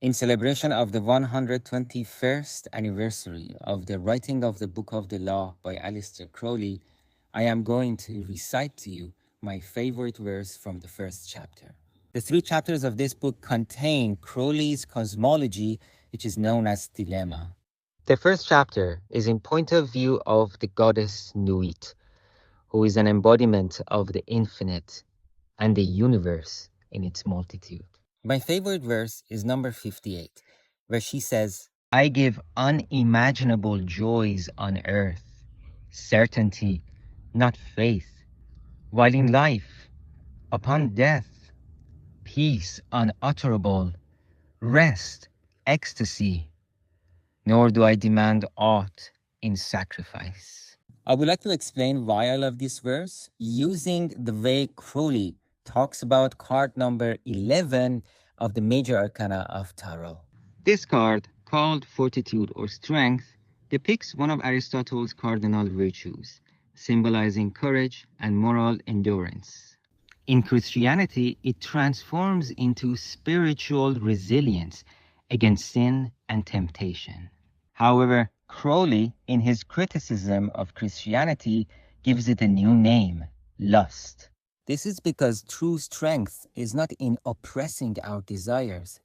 In celebration of the 121st anniversary of the writing of the Book of the Law by Aleister Crowley, I am going to recite to you my favorite verse from the first chapter. The three chapters of this book contain Crowley's cosmology, which is known as Dilemma. The first chapter is in point of view of the goddess Nuit, who is an embodiment of the infinite and the universe in its multitude. My favorite verse is number 58, where she says, I give unimaginable joys on earth, certainty, not faith, while in life, upon death, peace unutterable, rest, ecstasy, nor do I demand aught in sacrifice. I would like to explain why I love this verse using the way Crowley talks about card number 11 of the major arcana of Tarot. This card, called Fortitude or Strength, depicts one of Aristotle's cardinal virtues, symbolizing courage and moral endurance. In Christianity, it transforms into spiritual resilience against sin and temptation. However, Crowley, in his criticism of Christianity, gives it a new name, lust. This is because true strength is not in oppressing our desires,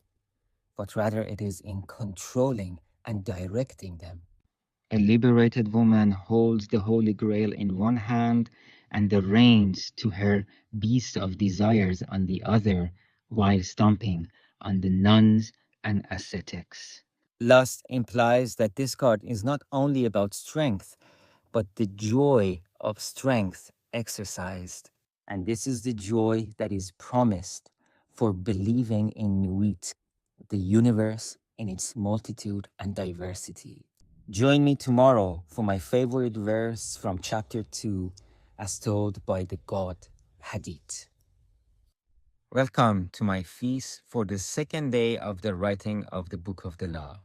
but rather it is in controlling and directing them. A liberated woman holds the Holy Grail in one hand and the reins to her beast of desires on the other, while stomping on the nuns and ascetics. Lust implies that this card is not only about strength, but the joy of strength exercised. And this is the joy that is promised for believing in Nuit, the universe in its multitude and diversity. Join me tomorrow for my favorite verse from chapter 2, as told by the god Hadith. Welcome to my feast for the second day of the writing of the Book of the Law.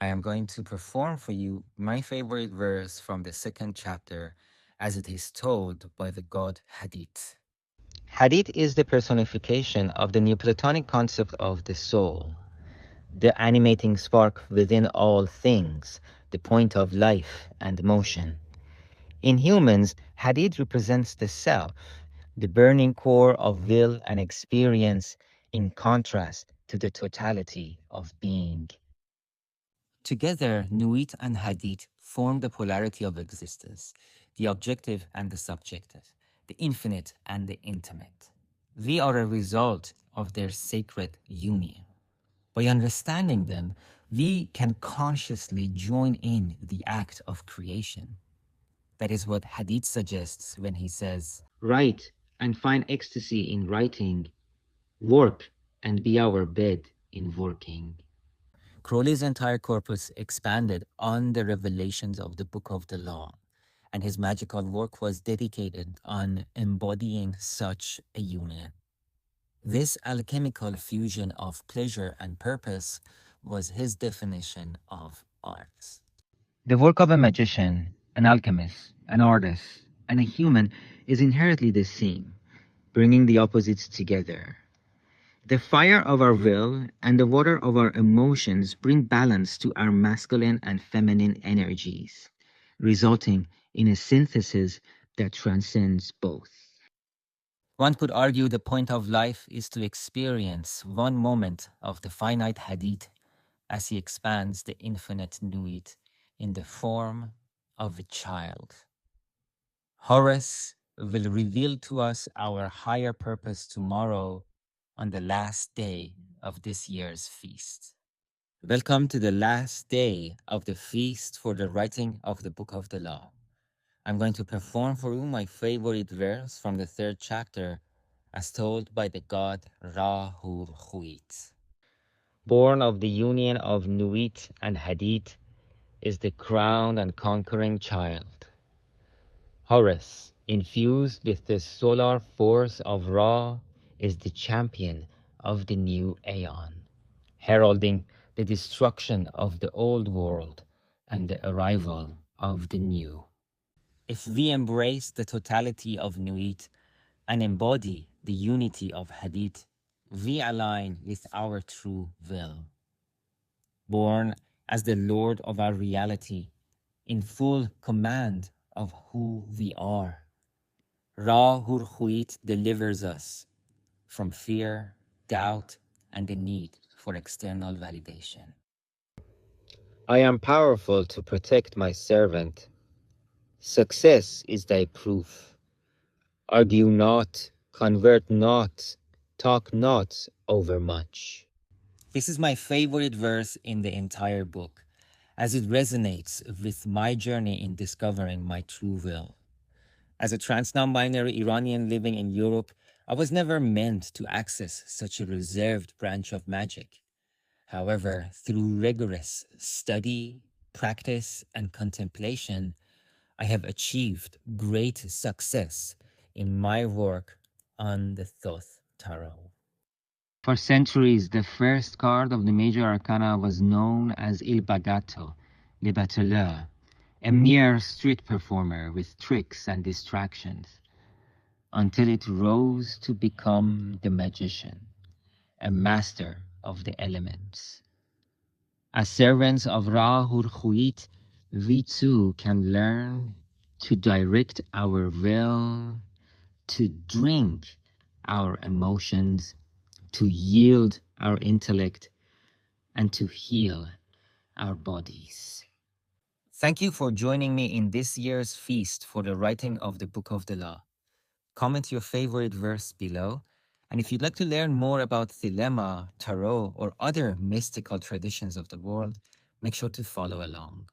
I am going to perform for you my favorite verse from the second chapter as it is told by the god Hadith. Hadith is the personification of the Neoplatonic concept of the soul, the animating spark within all things, the point of life and motion. In humans, Hadith represents the self, the burning core of will and experience, in contrast to the totality of being. Together, Nuit and Hadith form the polarity of existence, the objective and the subjective, the infinite and the intimate. We are a result of their sacred union. By understanding them, we can consciously join in the act of creation. That is what Hadith suggests when he says, write and find ecstasy in writing, work and be our bed in working. Crowley's entire corpus expanded on the revelations of the Book of the Law, and his magical work was dedicated on embodying such a union. This alchemical fusion of pleasure and purpose was his definition of art. The work of a magician, an alchemist, an artist, and a human is inherently the same, bringing the opposites together. The fire of our will and the water of our emotions bring balance to our masculine and feminine energies, resulting in a synthesis that transcends both. One could argue the point of life is to experience one moment of the finite Hadith as he expands the infinite Nuit in the form of a child. Horus will reveal to us our higher purpose tomorrow on the last day of this year's feast. Welcome to the last day of the feast for the writing of the Book of the Law. I'm going to perform for you my favorite verse from the third chapter as told by the god Ra-Hur-Khuit. Born of the union of Nuit and Hadith is the crowned and conquering child. Horus, infused with the solar force of Ra, is the champion of the new Aeon, heralding the destruction of the old world and the arrival of the new. If we embrace the totality of Nuit and embody the unity of Hadith, we align with our true will. born as the Lord of our reality, in full command of who we are. Ra Hurhuit delivers us from fear, doubt, and the need for external validation. I am powerful to protect my servant. Success is thy proof. Argue not, convert not, talk not overmuch. This is my favorite verse in the entire book, as it resonates with my journey in discovering my true will. As a trans non-binary Iranian living in Europe, I was never meant to access such a reserved branch of magic. However, through rigorous study, practice, and contemplation, I have achieved great success in my work on the Thoth Tarot. For centuries, the first card of the major arcana was known as Il Bagato, Le Bateleur, a mere street performer with tricks and distractions, until it rose to become the magician, a master of the elements. As servants of Ra Hurhuit, we too can learn to direct our will, to drink our emotions, to yield our intellect, and to heal our bodies. Thank you for joining me in this year's feast for the writing of the Book of the Law. Comment your favorite verse below. And if you'd like to learn more about Thelema, Tarot, or other mystical traditions of the world, make sure to follow along.